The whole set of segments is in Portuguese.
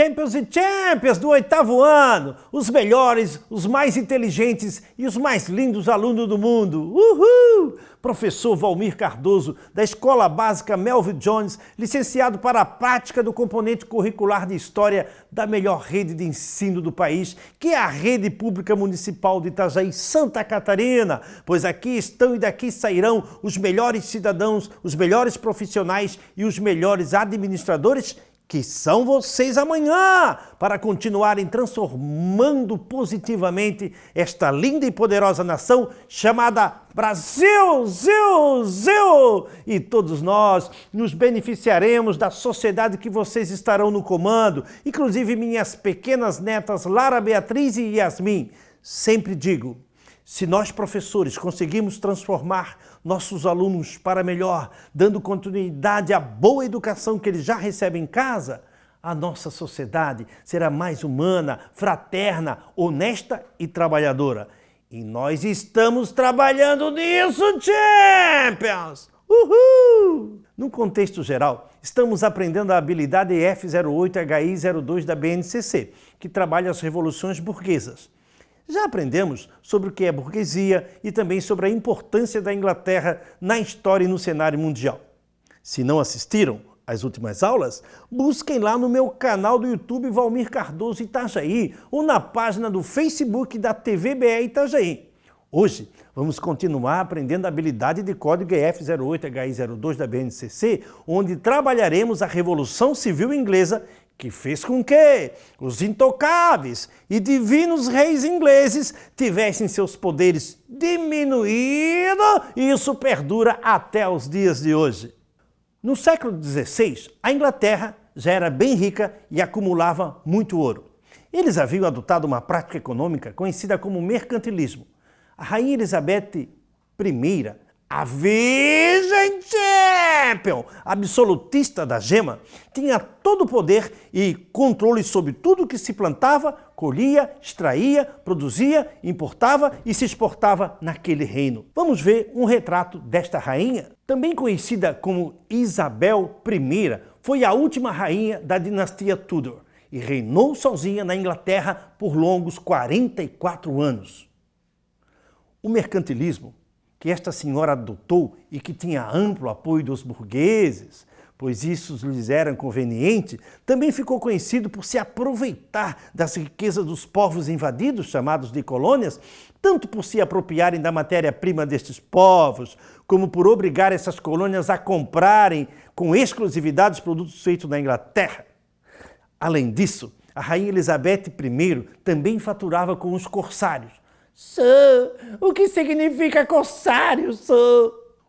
Champions e Champions do 8º ano, os melhores, os mais inteligentes e os mais lindos alunos do mundo. Uhul! Professor Valmir Cardoso, da Escola Básica Melville Jones, licenciado para a prática do componente curricular de História da melhor rede de ensino do país, que é a Rede Pública Municipal de Itajaí, Santa Catarina, pois aqui estão e daqui sairão os melhores cidadãos, os melhores profissionais e os melhores administradores, que são vocês amanhã, para continuarem transformando positivamente esta linda e poderosa nação chamada Brasil, Zil. E todos nós nos beneficiaremos da sociedade que vocês estarão no comando, inclusive minhas pequenas netas Lara, Beatriz e Yasmin. Sempre digo, se nós, professores, conseguimos transformar nossos alunos para melhor, dando continuidade à boa educação que eles já recebem em casa, a nossa sociedade será mais humana, fraterna, honesta e trabalhadora. E nós estamos trabalhando nisso, Champions! Uhul! No contexto geral, estamos aprendendo a habilidade F08HI02 da BNCC, que trabalha as revoluções burguesas. Já aprendemos sobre o que é burguesia e também sobre a importância da Inglaterra na história e no cenário mundial. Se não assistiram às últimas aulas, busquem lá no meu canal do YouTube Valmir Cardoso Itajaí ou na página do Facebook da TVBE Itajaí. Hoje vamos continuar aprendendo a habilidade de código F08HI02 da BNCC, onde trabalharemos a Revolução Civil Inglesa, que fez com que os intocáveis e divinos reis ingleses tivessem seus poderes diminuídos, e isso perdura até os dias de hoje. No século XVI, a Inglaterra já era bem rica e acumulava muito ouro. Eles haviam adotado uma prática econômica conhecida como mercantilismo. A rainha Elizabeth I, a Virgem Champion, absolutista da gema, tinha todo o poder e controle sobre tudo que se plantava, colhia, extraía, produzia, importava e se exportava naquele reino. Vamos ver um retrato desta rainha? Também conhecida como Isabel I, foi a última rainha da dinastia Tudor e reinou sozinha na Inglaterra por longos 44 anos. O mercantilismo que esta senhora adotou e que tinha amplo apoio dos burgueses, pois isso lhes era conveniente, também ficou conhecido por se aproveitar das riquezas dos povos invadidos, chamados de colônias, tanto por se apropriarem da matéria-prima destes povos, como por obrigar essas colônias a comprarem com exclusividade os produtos feitos na Inglaterra. Além disso, a rainha Elizabeth I também faturava com os corsários. O que significa corsário,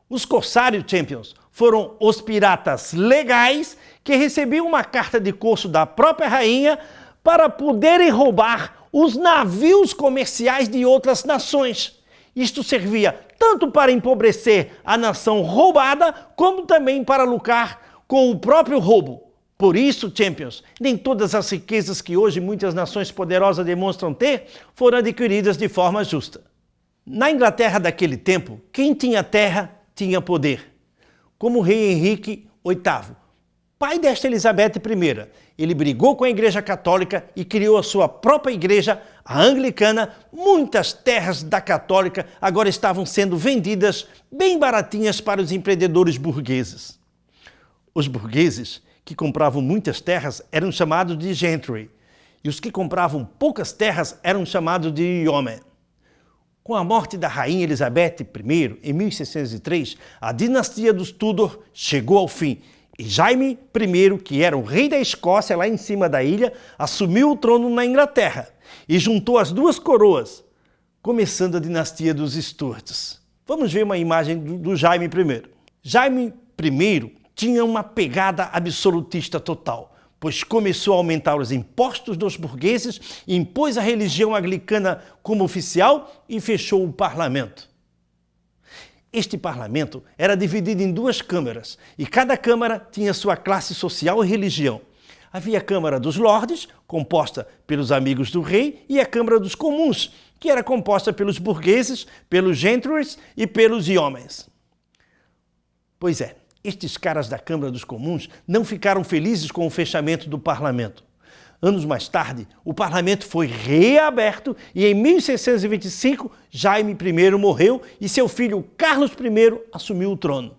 Os corsários, Champions, foram os piratas legais que recebiam uma carta de corso da própria rainha para poderem roubar os navios comerciais de outras nações. Isto servia tanto para empobrecer a nação roubada, como também para lucrar com o próprio roubo. Por isso, Champions, nem todas as riquezas que hoje muitas nações poderosas demonstram ter foram adquiridas de forma justa. Na Inglaterra daquele tempo, quem tinha terra tinha poder. Como o rei Henrique VIII, pai desta Elizabeth I, ele brigou com a Igreja Católica e criou a sua própria igreja, a Anglicana. Muitas terras da Católica agora estavam sendo vendidas bem baratinhas para os empreendedores burgueses. Os burgueses que compravam muitas terras eram chamados de gentry, e os que compravam poucas terras eram chamados de yeomen. Com a morte da rainha Elizabeth I, em 1603, a dinastia dos Tudor chegou ao fim, e Jaime I, que era o rei da Escócia, lá em cima da ilha, assumiu o trono na Inglaterra e juntou as duas coroas, começando a dinastia dos Stuarts. Vamos ver uma imagem do Jaime I. Jaime I tinha uma pegada absolutista total, pois começou a aumentar os impostos dos burgueses, impôs a religião anglicana como oficial e fechou o parlamento. Este parlamento era dividido em duas câmaras e cada câmara tinha sua classe social e religião. Havia a Câmara dos Lordes, composta pelos amigos do rei, e a Câmara dos Comuns, que era composta pelos burgueses, pelos gentries e pelos yeomens. Pois estes caras da Câmara dos Comuns não ficaram felizes com o fechamento do parlamento. Anos mais tarde, o parlamento foi reaberto e em 1625 Jaime I morreu e seu filho Carlos I assumiu o trono.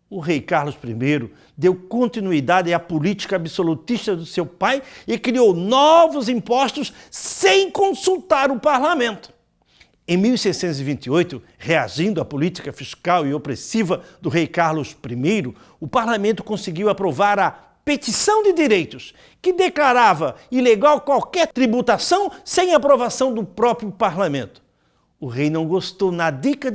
O rei Carlos I deu continuidade à política absolutista do seu pai e criou novos impostos sem consultar o parlamento. Em 1628, reagindo à política fiscal e opressiva do rei Carlos I, o parlamento conseguiu aprovar a Petição de Direitos, que declarava ilegal qualquer tributação sem aprovação do próprio parlamento. O rei não gostou nadica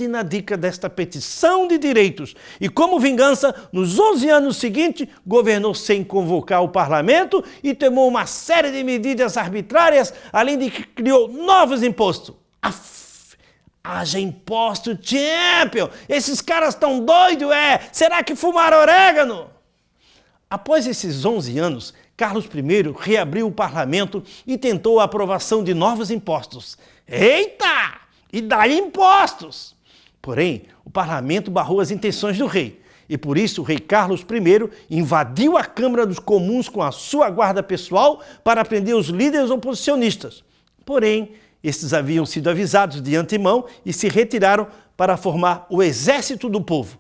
desta petição de direitos e, como vingança, nos 11 anos seguintes, governou sem convocar o parlamento e tomou uma série de medidas arbitrárias, além de que criou novos impostos. Haja imposto, champion! Esses caras estão doidos, Será que fumaram orégano? Após esses 11 anos, Carlos I reabriu o parlamento e tentou a aprovação de novos impostos. Eita! E daí impostos! Porém, o parlamento barrou as intenções do rei. E por isso o rei Carlos I invadiu a Câmara dos Comuns com a sua guarda pessoal para prender os líderes oposicionistas. Porém, estes haviam sido avisados de antemão e se retiraram para formar o Exército do Povo,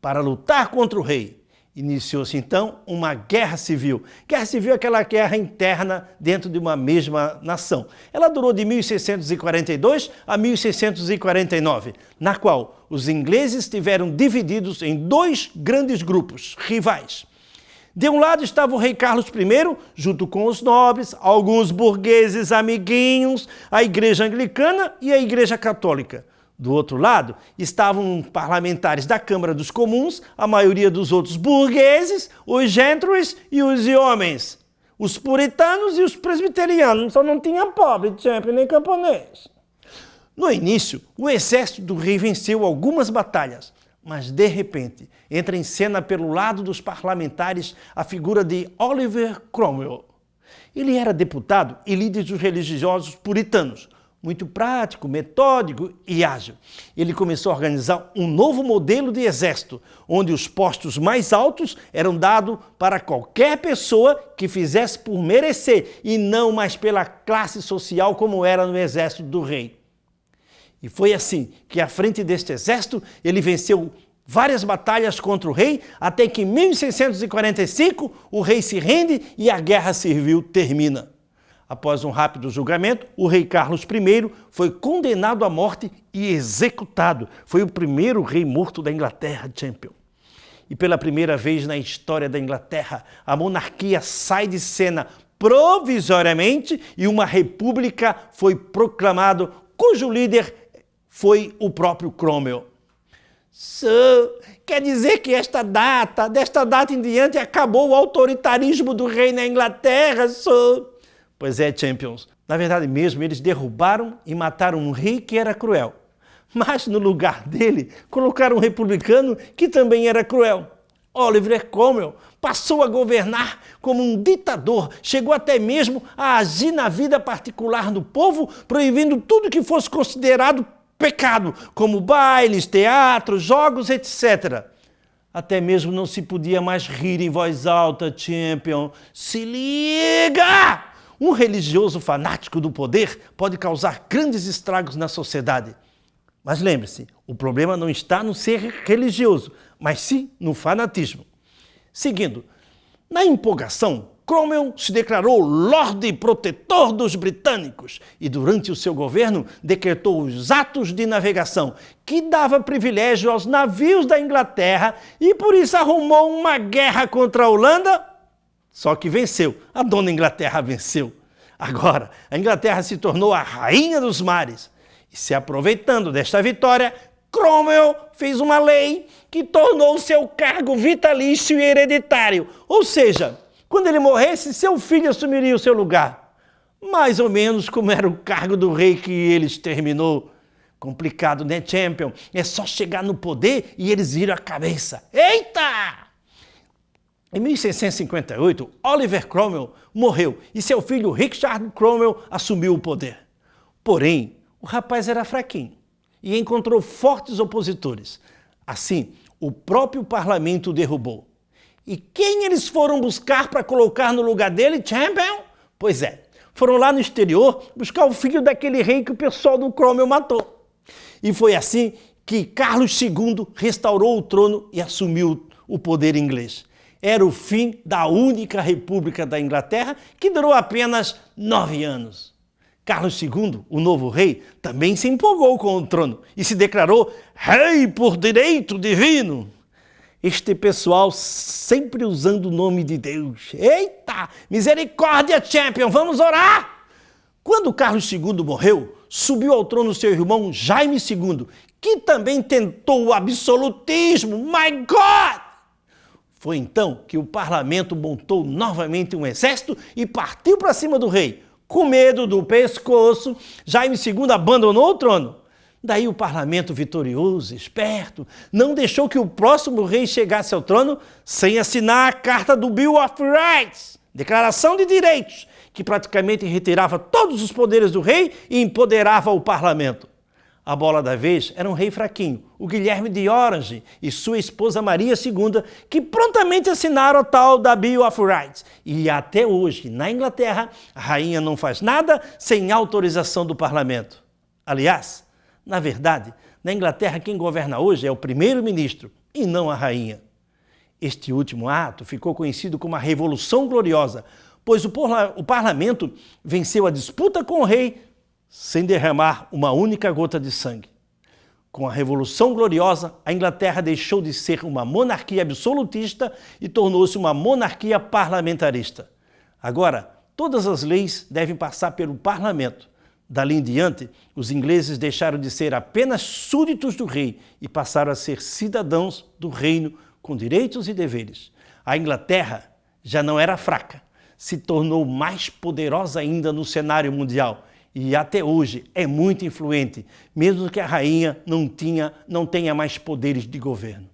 para lutar contra o rei. Iniciou-se, então, uma guerra civil. Guerra civil é aquela guerra interna dentro de uma mesma nação. Ela durou de 1642 a 1649, na qual os ingleses estiveram divididos em dois grandes grupos rivais. De um lado estava o rei Carlos I, junto com os nobres, alguns burgueses amiguinhos, a Igreja Anglicana e a Igreja Católica. Do outro lado, estavam parlamentares da Câmara dos Comuns, a maioria dos outros burgueses, os gentries e os homens, os puritanos e os presbiterianos, só não tinha pobre, champion, nem camponês. No início, o exército do rei venceu algumas batalhas, mas de repente entra em cena pelo lado dos parlamentares a figura de Oliver Cromwell. Ele era deputado e líder dos religiosos puritanos, muito prático, metódico e ágil. Ele começou a organizar um novo modelo de exército, onde os postos mais altos eram dados para qualquer pessoa que fizesse por merecer e não mais pela classe social como era no exército do rei. E foi assim que, à frente deste exército, ele venceu várias batalhas contra o rei, até que em 1645 o rei se rende e a guerra civil termina. Após um rápido julgamento, o rei Carlos I foi condenado à morte e executado. Foi o primeiro rei morto da Inglaterra, champion. E pela primeira vez na história da Inglaterra, a monarquia sai de cena provisoriamente e uma república foi proclamada, cujo líder foi o próprio Cromwell. Quer dizer que desta data em diante, acabou o autoritarismo do rei na Inglaterra, Pois é, champions. Na verdade mesmo, eles derrubaram e mataram um rei que era cruel. Mas no lugar dele, colocaram um republicano que também era cruel. Oliver Cromwell passou a governar como um ditador, chegou até mesmo a agir na vida particular do povo, proibindo tudo que fosse considerado pecado, como bailes, teatros, jogos, etc. Até mesmo não se podia mais rir em voz alta, champion. Se liga! Um religioso fanático do poder pode causar grandes estragos na sociedade. Mas lembre-se, o problema não está no ser religioso, mas sim no fanatismo. Seguindo, na empolgação, Cromwell se declarou Lorde Protetor dos Britânicos e durante o seu governo decretou os atos de navegação, que dava privilégio aos navios da Inglaterra e por isso arrumou uma guerra contra a Holanda. Só que venceu, a dona Inglaterra venceu. Agora, a Inglaterra se tornou a rainha dos mares. E se aproveitando desta vitória, Cromwell fez uma lei que tornou o seu cargo vitalício e hereditário. Ou seja, quando ele morresse, seu filho assumiria o seu lugar. Mais ou menos como era o cargo do rei que ele exterminou. Complicado, né, champion? É só chegar no poder e eles viram a cabeça. Eita! Em 1658, Oliver Cromwell morreu e seu filho Richard Cromwell assumiu o poder. Porém, o rapaz era fraquinho e encontrou fortes opositores. Assim, o próprio parlamento o derrubou. E quem eles foram buscar para colocar no lugar dele, champion? Pois é, foram lá no exterior buscar o filho daquele rei que o pessoal do Cromwell matou. E foi assim que Carlos II restaurou o trono e assumiu o poder inglês. Era o fim da única república da Inglaterra, que durou apenas 9 anos. Carlos II, o novo rei, também se empolgou com o trono e se declarou rei por direito divino. Este pessoal sempre usando o nome de Deus. Eita! Misericórdia, champion! Vamos orar! Quando Carlos II morreu, subiu ao trono seu irmão Jaime II, que também tentou o absolutismo. My God! Foi então que o parlamento montou novamente um exército e partiu para cima do rei. Com medo do pescoço, Jaime II abandonou o trono. Daí o parlamento vitorioso, esperto, não deixou que o próximo rei chegasse ao trono sem assinar a carta do Bill of Rights, Declaração de Direitos, que praticamente retirava todos os poderes do rei e empoderava o parlamento. A bola da vez era um rei fraquinho, o Guilherme de Orange e sua esposa Maria II, que prontamente assinaram o tal da Bill of Rights. E até hoje, na Inglaterra, a rainha não faz nada sem autorização do parlamento. Aliás, na verdade, na Inglaterra quem governa hoje é o primeiro-ministro e não a rainha. Este último ato ficou conhecido como a Revolução Gloriosa, pois o parlamento venceu a disputa com o rei sem derramar uma única gota de sangue. Com a Revolução Gloriosa, a Inglaterra deixou de ser uma monarquia absolutista e tornou-se uma monarquia parlamentarista. Agora, todas as leis devem passar pelo parlamento. Dali em diante, os ingleses deixaram de ser apenas súditos do rei e passaram a ser cidadãos do reino com direitos e deveres. A Inglaterra já não era fraca, se tornou mais poderosa ainda no cenário mundial e até hoje é muito influente, mesmo que a rainha não tenha mais poderes de governo.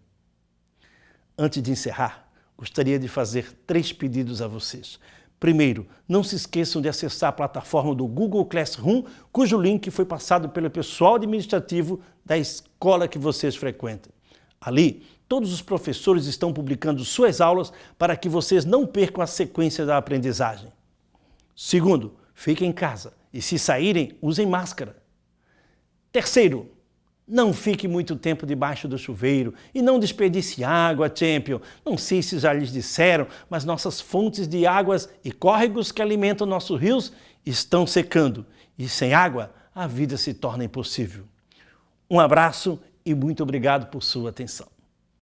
Antes de encerrar, gostaria de fazer 3 pedidos a vocês. Primeiro, não se esqueçam de acessar a plataforma do Google Classroom, cujo link foi passado pelo pessoal administrativo da escola que vocês frequentam. Ali, todos os professores estão publicando suas aulas para que vocês não percam a sequência da aprendizagem. Segundo, fiquem em casa e, se saírem, usem máscara. Terceiro, não fique muito tempo debaixo do chuveiro e não desperdice água, champion. Não sei se já lhes disseram, mas nossas fontes de águas e córregos que alimentam nossos rios estão secando. E sem água, a vida se torna impossível. Um abraço e muito obrigado por sua atenção.